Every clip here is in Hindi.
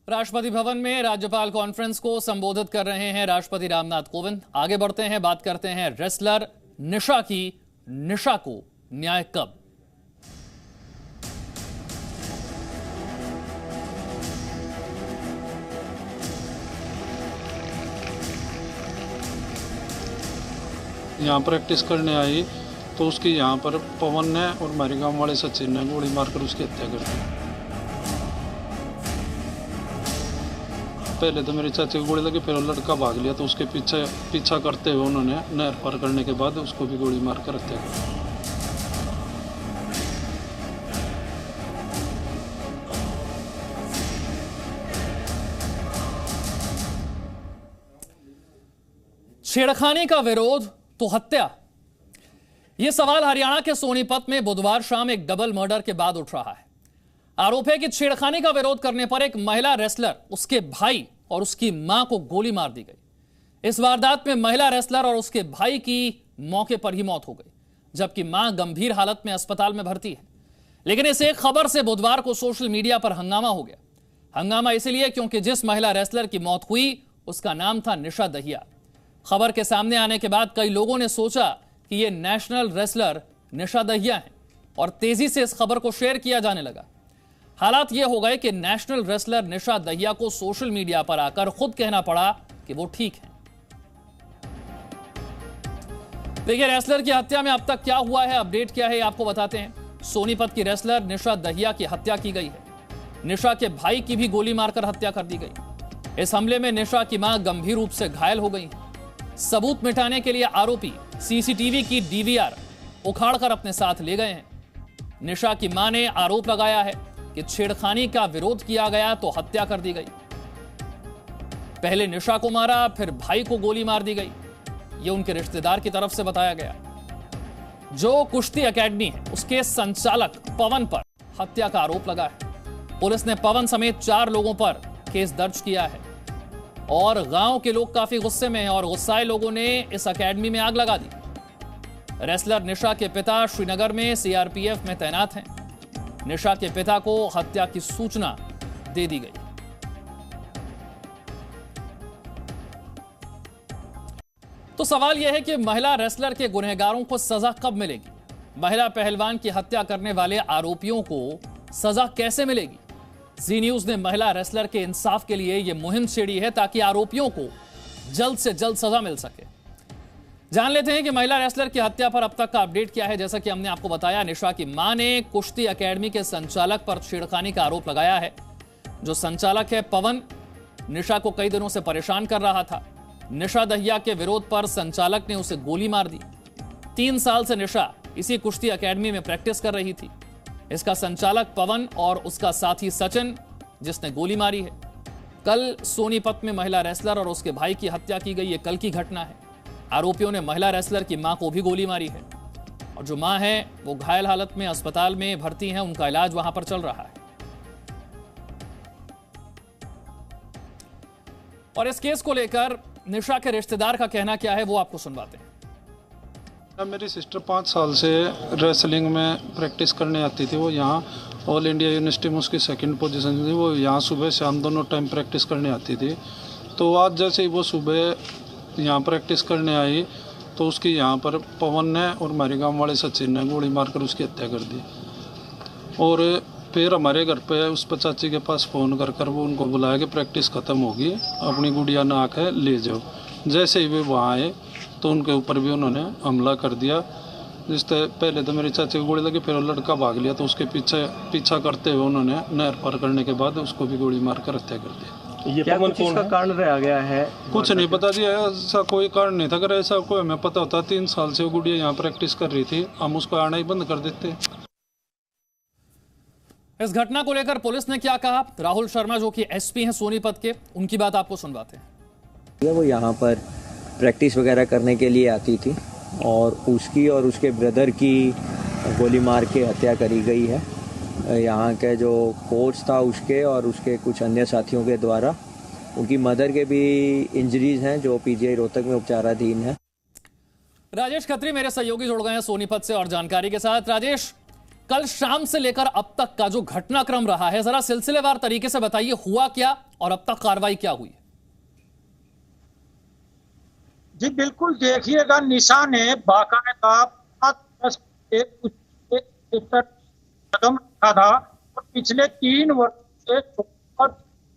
राष्ट्रपति भवन में राज्यपाल कॉन्फ्रेंस को संबोधित कर रहे हैं राष्ट्रपति रामनाथ कोविंद। आगे बढ़ते हैं, बात करते हैं रेसलर निशा की। निशा को न्याय कब? यहाँ प्रैक्टिस करने आई तो उसकी यहाँ पर पवन ने और हमारे गांव वाले सचिन ने गोली मारकर उसकी हत्या कर दी। पहले तो मेरी चाची को गोली लगी, फिर वो लड़का भाग लिया तो उसके पीछा करते हुए उन्होंने नहर पार करने के बाद उसको भी गोली मारकर हत्या कर दी। छेड़खानी का विरोध तो हत्या, यह सवाल हरियाणा के सोनीपत में बुधवार शाम एक डबल मर्डर के बाद उठ रहा है। आरोप है कि छेड़खानी का विरोध करने पर एक महिला रेसलर, उसके भाई और उसकी मां को गोली मार दी गई। इस वारदात में महिला रेसलर और उसके भाई की मौके पर ही मौत हो गई, जबकि मां गंभीर हालत में अस्पताल में भर्ती है। लेकिन इस एक खबर से बुधवार को सोशल मीडिया पर हंगामा हो गया। हंगामा इसलिए क्योंकि जिस महिला रेसलर की मौत हुई उसका नाम था निशा दहिया। खबर के सामने आने के बाद कई लोगों ने सोचा कि यह नेशनल रेसलर निशा दहिया है और तेजी से इस खबर को शेयर किया जाने लगा। हालात यह हो गए कि नेशनल रेसलर निशा दहिया को सोशल मीडिया पर आकर खुद कहना पड़ा कि वो ठीक है। देखिए, रेसलर की हत्या में अब तक क्या हुआ है, अपडेट क्या है, आपको बताते हैं। सोनीपत की रेसलर निशा दहिया की हत्या की गई है। निशा के भाई की भी गोली मारकर हत्या कर दी गई। इस हमले में निशा की मां गंभीर रूप से घायल हो गई है। सबूत मिटाने के लिए आरोपी सीसीटीवी की डीवीआर उखाड़कर अपने साथ ले गए हैं। निशा की मां ने आरोप लगाया है कि छेड़खानी का विरोध किया गया तो हत्या कर दी गई। पहले निशा को मारा, फिर भाई को गोली मार दी गई। यह उनके रिश्तेदार की तरफ से बताया गया। जो कुश्ती एकेडमी है उसके संचालक पवन पर हत्या का आरोप लगा है। पुलिस ने पवन समेत 4 लोगों पर केस दर्ज किया है और गांव के लोग काफी गुस्से में हैं और गुस्साए लोगों ने इस एकेडमी में आग लगा दी। रेसलर निशा के पिता श्रीनगर में सीआरपीएफ में तैनात हैं। निशा के पिता को हत्या की सूचना दे दी गई। तो सवाल यह है कि महिला रेसलर के गुनहगारों को सजा कब मिलेगी? महिला पहलवान की हत्या करने वाले आरोपियों को सजा कैसे मिलेगी? जी न्यूज ने महिला रेसलर के इंसाफ के लिए यह मुहिम छेड़ी है ताकि आरोपियों को जल्द से जल्द सजा मिल सके। जान लेते हैं कि महिला रेसलर की हत्या पर अब तक का अपडेट क्या है। जैसा कि हमने आपको बताया, निशा की मां ने कुश्ती एकेडमी के संचालक पर छेड़खानी का आरोप लगाया है। जो संचालक है पवन, निशा को कई दिनों से परेशान कर रहा था। निशा दहिया के विरोध पर संचालक ने उसे गोली मार दी। 3 साल से निशा इसी कुश्ती एकेडमी में प्रैक्टिस कर रही थी। इसका संचालक पवन और उसका साथी सचिन, जिसने गोली मारी है। कल सोनीपत में महिला रेसलर और उसके भाई की हत्या की गई। यह कल की घटना है। आरोपियों ने महिला रेसलर की मां को भी गोली मारी है और जो मां है वो घायल हालत में अस्पताल में भर्ती हैं। उनका इलाज वहां पर चल रहा है। और इस केस को लेकर निशा के रिश्तेदार का कहना क्या है वो आपको सुनवाते हैं। मेरी सिस्टर 5 साल से रेसलिंग में प्रैक्टिस करने आती थी। वो यहाँ ऑल इंडिया यूनिवर्सिटी में उसकी 2nd पोजीशन थी। वो यहाँ सुबह शाम दोनों टाइम प्रैक्टिस करने आती थी। तो आज जैसे ही वो सुबह यहाँ प्रैक्टिस करने आई तो उसकी यहाँ पर पवन ने और हमारे गांव वाले सचिन ने गोली मारकर उसकी हत्या कर दी। और फिर हमारे घर पे उस पर चाची के पास फ़ोन कर वो उनको बुलाया कि प्रैक्टिस ख़त्म होगी, अपनी गुड़िया ना है ले जाओ। जैसे ही वे वहाँ आए तो उनके ऊपर भी उन्होंने हमला कर दिया। जिससे पहले तो मेरी चाची को गोली लगी, फिर वो लड़का भाग लिया तो उसके पीछा करते हुए उन्होंने नहर पार करने के बाद उसको भी गोली मारकर हत्या कर दी। ये क्या कुछ इसका कारण रह गया है? कुछ नहीं पता जी, ऐसा कोई कारण नहीं था। अगर ऐसा कोई हमें पता होता, 3 साल से वो गुड़िया यहाँ प्रैक्टिस कर रही थी, हम उसको आना ही बंद कर देते। इस घटना को लेकर पुलिस ने क्या कहा, राहुल शर्मा जो कि एसपी हैं सोनीपत के, उनकी बात आपको सुनवाते हैं। वो यहाँ पर प्रैक्टिस वगैरह करने के लिए आती थी और उसकी और उसके ब्रदर की गोली मार के हत्या करी गई है। यहाँ के जो कोच था उसके और उसके कुछ अन्य साथियों के द्वारा। उनकी मदर के भी इंजरीज हैं जो पीजीआई रोहतक में उपचाराधीन है। राजेश खत्री मेरे सहयोगी जुड़ गए हैं सोनीपत से और जानकारी के साथ। राजेश, कल शाम से लेकर अब तक का जो घटनाक्रम रहा है, जरा सिलसिलेवार तरीके से बताइए, हुआ क्या और अब तक कार्रवाई क्या हुई? जी बिल्कुल, देखिएगा निशा ने बाकायदा कदम रखा था और पिछले 3 वर्ष से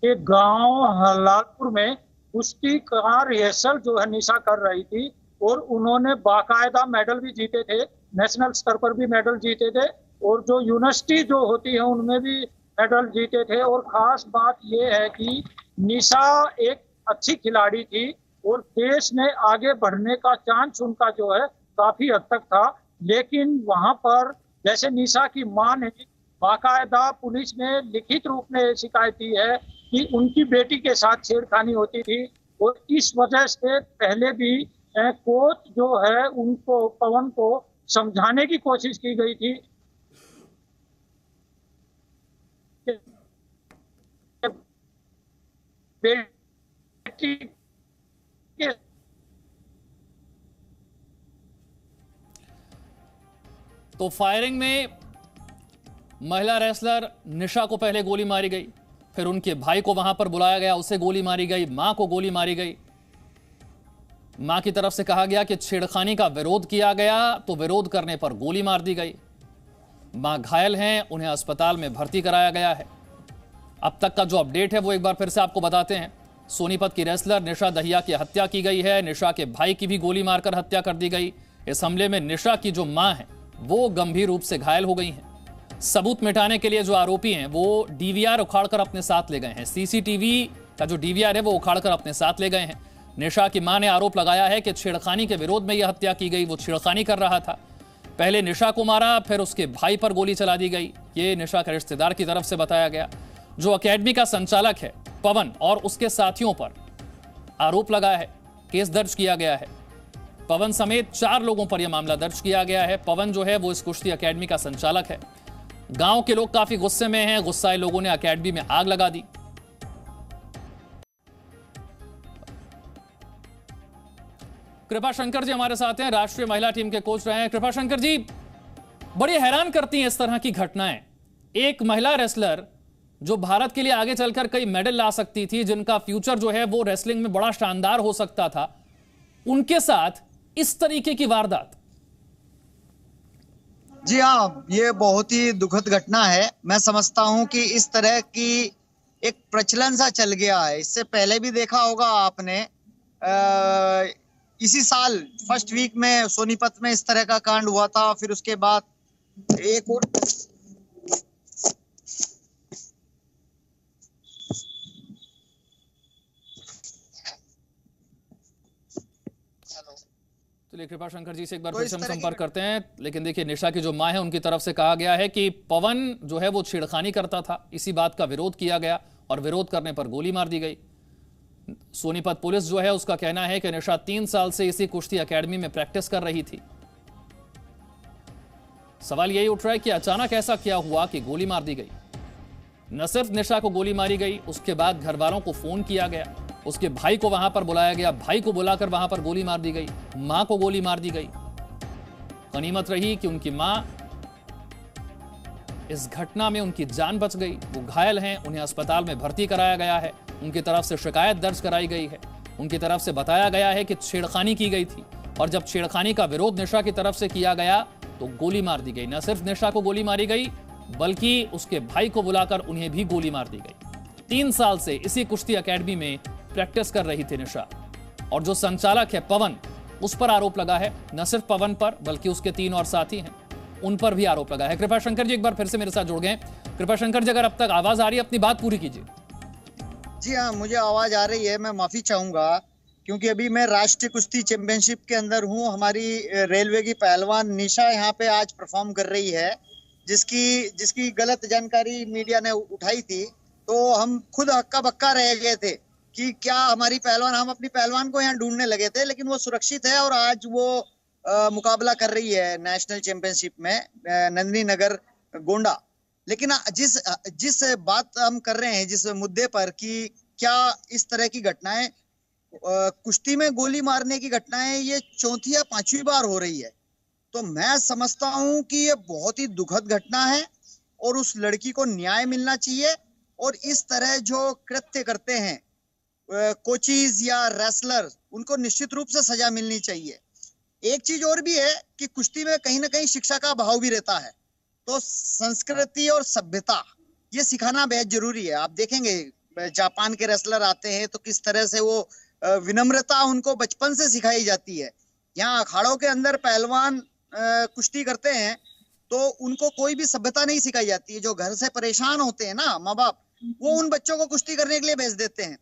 एक गांव हलालपुर में कुश्ती का रिहर्सल जो है निशा कर रही थी और उन्होंने बाकायदा मेडल भी जीते थे, नेशनल स्तर पर भी मेडल जीते थे और जो यूनिवर्सिटी जो होती है उनमें भी मेडल जीते थे। और खास बात यह है कि निशा एक अच्छी खिलाड़ी थी और देश में आगे बढ़ने का चांस उनका जो है काफी हद तक था, लेकिन वहां पर जैसे निशा की मां ने बाकायदा पुलिस ने लिखित रूप में शिकायत दी है कि उनकी बेटी के साथ छेड़खानी होती थी और इस वजह से पहले भी कोच जो है उनको, पवन को समझाने की कोशिश की गई थी। बेटी के तो फायरिंग में महिला रेसलर निशा को पहले गोली मारी गई, फिर उनके भाई को वहां पर बुलाया गया, उसे गोली मारी गई, मां को गोली मारी गई। मां की तरफ से कहा गया कि छेड़खानी का विरोध किया गया तो विरोध करने पर गोली मार दी गई। मां घायल हैं, उन्हें अस्पताल में भर्ती कराया गया है। अब तक का जो अपडेट है वो एक बार फिर से आपको बताते हैं। सोनीपत की रेसलर निशा दहिया की हत्या की गई है, निशा के भाई की भी गोली मारकर हत्या कर दी गई। इस हमले में निशा की जो मां है वो गंभीर रूप से घायल हो गई हैं। सबूत मिटाने के लिए जो आरोपी हैं वो डीवीआर उखाड़कर अपने साथ ले गए हैं, सीसीटीवी का जो डीवीआर है वो उखाड़कर अपने साथ ले गए हैं। निशा की मां ने आरोप लगाया है कि छेड़खानी के विरोध में यह हत्या की गई, वो छेड़खानी कर रहा था, पहले निशा को मारा, फिर उसके भाई पर गोली चला दी गई। ये निशा के रिश्तेदार की तरफ से बताया गया। जो अकेडमी का संचालक है पवन और उसके साथियों पर आरोप लगाया है, केस दर्ज किया गया है। पवन समेत 4 लोगों पर यह मामला दर्ज किया गया है। पवन जो है वो इस कुश्ती अकेडमी का संचालक है। गांव के लोग काफी गुस्से में हैं, गुस्साए लोगों ने अकेडमी में आग लगा दी। कृपा शंकर जी हमारे साथ हैं, राष्ट्रीय महिला टीम के कोच रहे हैं। कृपा शंकर जी, बड़ी हैरान करती हैं इस तरह की घटनाएं। एक महिला रेसलर जो भारत के लिए आगे चलकर कई मेडल ला सकती थी, जिनका फ्यूचर जो है वो रेसलिंग में बड़ा शानदार हो सकता था, उनके साथ इस तरीके की वारदात। जी हाँ, ये बहुत ही दुखद घटना है। मैं समझता हूं कि इस तरह की एक प्रचलन सा चल गया है। इससे पहले भी देखा होगा आपने, इसी साल फर्स्ट वीक में सोनीपत में इस तरह का कांड हुआ था। फिर उसके बाद एक और कृपा शंकर जी से एक बार फिर से हम संपर्क करते हैं। लेकिन देखिए, निशा की जो मां है उनकी तरफ से कहा गया है कि पवन जो है वो छेड़खानी करता था, इसी बात का विरोध किया गया और विरोध करने पर गोली मार दी गई। सोनीपत पुलिस जो है उसका कहना है कि निशा 3 साल से इसी कुश्ती अकेडमी में प्रैक्टिस कर रही थी। सवाल यही उठ रहा है कि अचानक ऐसा क्या हुआ कि गोली मार दी गई। न सिर्फ निशा को गोली मारी गई, उसके बाद घर वालों को फोन किया गया, उसके भाई को वहां पर बुलाया गया, भाई को बुलाकर वहां पर गोली मार दी गई, मां को गोली मार दी गई। गनीमत रही कि उनकी मां इस घटना में उनकी जान बच गई। वो घायल हैं, उन्हें अस्पताल में भर्ती कराया गया है। उनकी तरफ से शिकायत दर्ज कराई गई है। उनकी तरफ से बताया गया है कि छेड़खानी की गई थी और जब छेड़खानी का विरोध निशा की तरफ से किया गया तो गोली मार दी गई। न सिर्फ निशा को गोली मारी गई बल्कि उसके भाई को बुलाकर उन्हें भी गोली मार दी गई। 3 साल से इसी कुश्ती अकेडमी में प्रैक्टिस कर रही थी निशा। और जो संचालक है पवन, उस पर आरोप लगा है। न सिर्फ पवन पर बल्कि उसके 3 और साथी हैं, उन पर भी आरोप लगा है। कृपा शंकर जी एक बार फिर से मेरे साथ जुड़ गए। कृपा शंकर जी, अगर अब तक आवाज आ रही है अपनी बात पूरी कीजिए। जी हाँ, मुझे आवाज आ रही है। मैं माफी चाहूंगा क्योंकि अभी मैं राष्ट्रीय कुश्ती चैंपियनशिप के अंदर हूँ। हमारी रेलवे की पहलवान निशा यहाँ पे आज परफॉर्म कर रही है, जिसकी गलत जानकारी मीडिया ने उठाई थी। तो हम खुद हक्का बक्का रह गए थे कि क्या हमारी पहलवान, हम अपनी पहलवान को यहाँ ढूंढने लगे थे, लेकिन वो सुरक्षित है और आज वो मुकाबला कर रही है नेशनल चैंपियनशिप में नंदिनी नगर गोंडा। लेकिन जिस बात हम कर रहे हैं, जिस मुद्दे पर कि क्या इस तरह की घटनाएं, कुश्ती में गोली मारने की घटनाएं ये 4थी या 5वीं बार हो रही है। तो मैं समझता हूं कि ये बहुत ही दुखद घटना है और उस लड़की को न्याय मिलना चाहिए। और इस तरह जो कृत्य करते हैं कोचीज या रेसलर, उनको निश्चित रूप से सजा मिलनी चाहिए। एक चीज और भी है कि कुश्ती में कहीं ना कहीं शिक्षा का अभाव भी रहता है, तो संस्कृति और सभ्यता ये सिखाना बेहद जरूरी है। आप देखेंगे जापान के रेसलर आते हैं तो किस तरह से वो विनम्रता उनको बचपन से सिखाई जाती है। यहाँ अखाड़ों के अंदर पहलवान कुश्ती करते हैं तो उनको कोई भी सभ्यता नहीं सिखाई जाती है। जो घर से परेशान होते हैं ना माँ बाप, वो उन बच्चों को कुश्ती करने के लिए भेज देते हैं,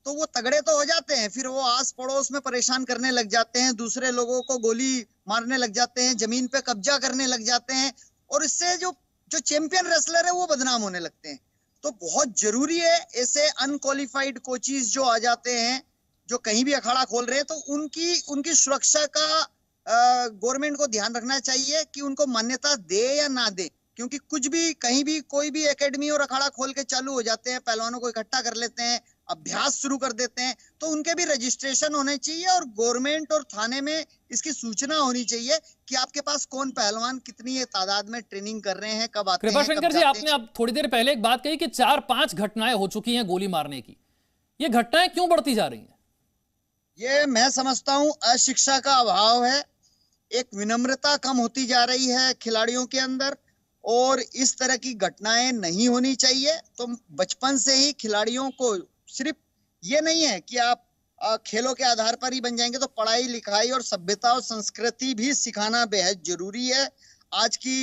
तो वो तगड़े तो हो जाते हैं, फिर वो आस पड़ोस में परेशान करने लग जाते हैं, दूसरे लोगों को गोली मारने लग जाते हैं, जमीन पे कब्जा करने लग जाते हैं, और इससे जो चैंपियन रेसलर है वो बदनाम होने लगते हैं। तो बहुत जरूरी है ऐसे अनक्वालिफाइड कोचेस जो आ जाते हैं, जो कहीं भी अखाड़ा खोल रहे हैं, तो उनकी सुरक्षा का गवर्नमेंट को ध्यान रखना चाहिए कि उनको मान्यता दे या ना दे। क्योंकि कुछ भी कहीं भी कोई भी एकेडमी और अखाड़ा खोल के चालू हो जाते हैं, पहलवानों को इकट्ठा कर लेते हैं, अभ्यास शुरू कर देते हैं, तो उनके भी रजिस्ट्रेशन होने चाहिए और गवर्नमेंट और थाने में इसकी सूचना होनी चाहिए कि आपके पास कौन पहलवान कितनी तादाद में ट्रेनिंग कर रहे हैं, कब आते हैं। कृपाशंकर जी, आपने अब थोड़ी देर पहले एक बात कही कि 4-5 घटनाएं हो चुकी हैं गोली मारने की। ये घटनाएं क्यों बढ़ती जा रही हैं? ये मैं समझता हूं अशिक्षा का अभाव है, एक विनम्रता कम होती जा रही है खिलाड़ियों के अंदर, और इस तरह की घटनाएं नहीं होनी चाहिए। तो बचपन से ही खिलाड़ियों को सिर्फ ये नहीं है कि आप खेलों के आधार पर ही बन जाएंगे, तो पढ़ाई लिखाई और सभ्यता और संस्कृति भी सिखाना बेहद जरूरी है। आज की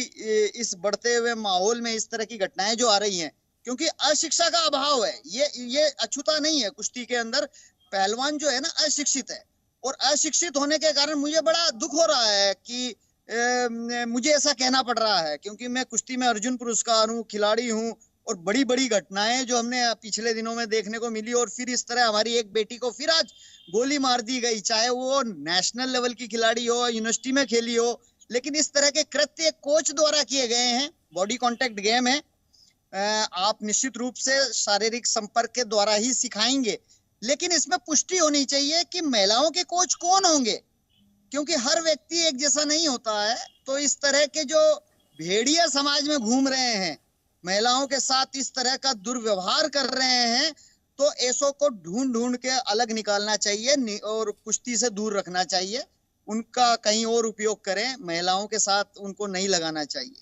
इस बढ़ते हुए माहौल में इस तरह की घटनाएं जो आ रही हैं, क्योंकि अशिक्षा का अभाव है, ये अछूता नहीं है। कुश्ती के अंदर पहलवान जो है ना अशिक्षित है, और अशिक्षित होने के कारण मुझे बड़ा दुख हो रहा है कि मुझे ऐसा कहना पड़ रहा है, क्योंकि मैं कुश्ती में अर्जुन पुरस्कार हूँ, खिलाड़ी हूँ, और बड़ी बड़ी घटनाएं जो हमने पिछले दिनों में देखने को मिली, और फिर इस तरह हमारी एक बेटी को फिर आज गोली मार दी गई, चाहे वो नेशनल लेवल की खिलाड़ी हो, यूनिवर्सिटी में खेली हो। लेकिन इस तरह के कृत्य कोच द्वारा किए गए हैं। बॉडी कांटेक्ट गेम है, आप निश्चित रूप से शारीरिक संपर्क के द्वारा ही सिखाएंगे, लेकिन इसमें पुष्टि होनी चाहिए कि महिलाओं के कोच कौन होंगे, क्योंकि हर व्यक्ति एक जैसा नहीं होता है। तो इस तरह के जो भेड़िया समाज में घूम रहे हैं, महिलाओं के साथ इस तरह का दुर्व्यवहार कर रहे हैं, तो ऐसों को ढूंढ के अलग निकालना चाहिए और कुश्ती से दूर रखना चाहिए। उनका कहीं और उपयोग करें, महिलाओं के साथ उनको नहीं लगाना चाहिए।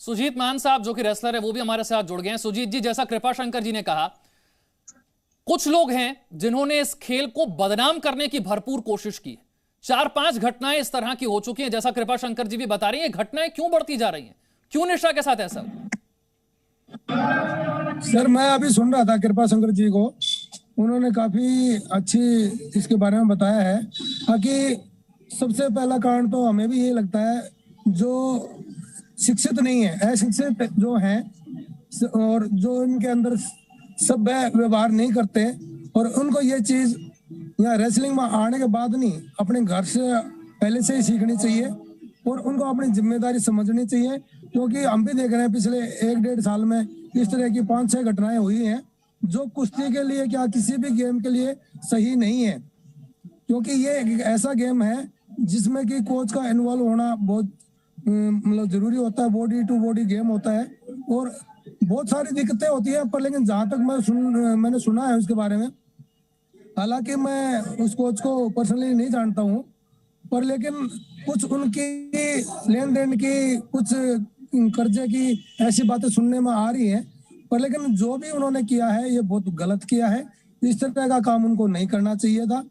सुजीत मान साहब जो कि रेसलर है, वो भी हमारे साथ जुड़ गए हैं। सुजीत जी, जैसा कृपाशंकर जी ने कहा, कुछ लोग हैं जिन्होंने इस खेल को बदनाम करने की भरपूर कोशिश की। 4-5 घटनाएं इस तरह की हो चुकी हैं, जैसा कृपाशंकर जी भी बता रही हैं। घटनाएं क्यों बढ़ती जा रही हैं? क्यों निशा के साथ ऐसा? सर, मैं अभी सुन रहा था कृपाशंकर जी को, उन्होंने काफी अच्छी इसके बारे में बताया है। कि सबसे पहला कारण तो हमें भी ये लगता है, जो शिक्षित नहीं है, अशिक्षित जो हैं और जो इनके अंदर सभ्य व्यवहार नहीं करते, और उनको ये चीज यहाँ रेसलिंग में आने के बाद नहीं, अपने घर से पहले से ही सीखनी चाहिए और उनको अपनी जिम्मेदारी समझनी चाहिए। क्योंकि हम भी देख रहे हैं पिछले 1-1.5 साल में इस तरह की 5-6 घटनाएं हुई हैं, जो कुश्ती के लिए क्या किसी भी गेम के लिए सही नहीं है। क्योंकि ये एक ऐसा गेम है जिसमें कि कोच का इन्वॉल्व होना बहुत मतलब जरूरी होता है। बॉडी टू बॉडी गेम होता है और बहुत सारी दिक्कतें होती है। पर लेकिन जहां तक मैंने सुना है उसके बारे में, हालांकि मैं उस कोच को पर्सनली नहीं जानता हूं, पर लेकिन कुछ उनकी लेन देन की, कुछ कर्जे की ऐसी बातें सुनने में आ रही हैं। पर लेकिन जो भी उन्होंने किया है ये बहुत गलत किया है। इस तरह का काम उनको नहीं करना चाहिए था।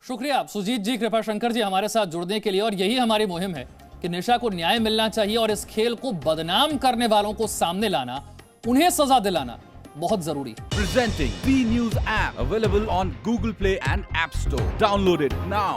शुक्रिया सुजीत जी, कृपाशंकर जी हमारे साथ जुड़ने के लिए। और यही हमारी मुहिम है कि निशा को न्याय मिलना चाहिए और इस खेल को बदनाम करने वालों को सामने लाना, उन्हें सजा दिलाना बहुत जरूरी है। Presenting B News app available on Google Play and App Store. Download it now.